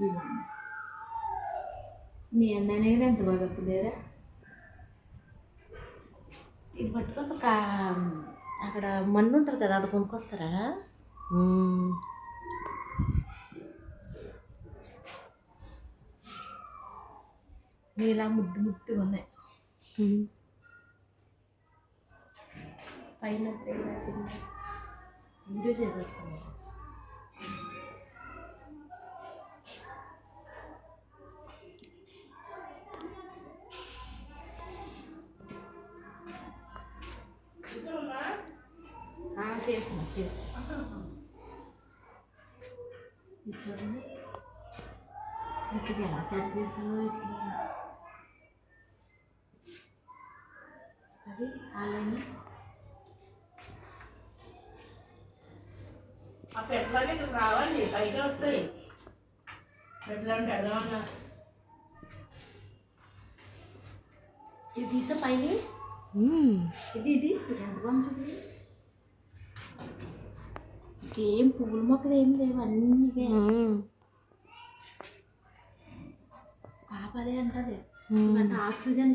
ఇవ్వండి. మీ అన్ననే ఎంత బాగా లేరా ఇది పట్టుకొస్తా అక్కడ మన్ను ఉంటుంది కదా అది కొనుక్కొస్తారా నీలా ముద్దు ముద్దుగా ఉన్నాయి పైన వీడియో చేసేస్తాను చేస్తున్నా చూడండి ఇట్లా ఎలా సెట్ చేసావు ఇట్లా అది ఆలయం ఆ పెట్టలాగే ఇక్కడ రావాలి పైకి వస్తాయి పెట్టలంటే అర్థమన్నా ఇది తీసా పైన ఇది ఎంత బాగుంది ఇంకేం పువ్వుల మొక్కలు ఏం లేవు అన్నీ పాప అదే అంటది ఆక్సిజన్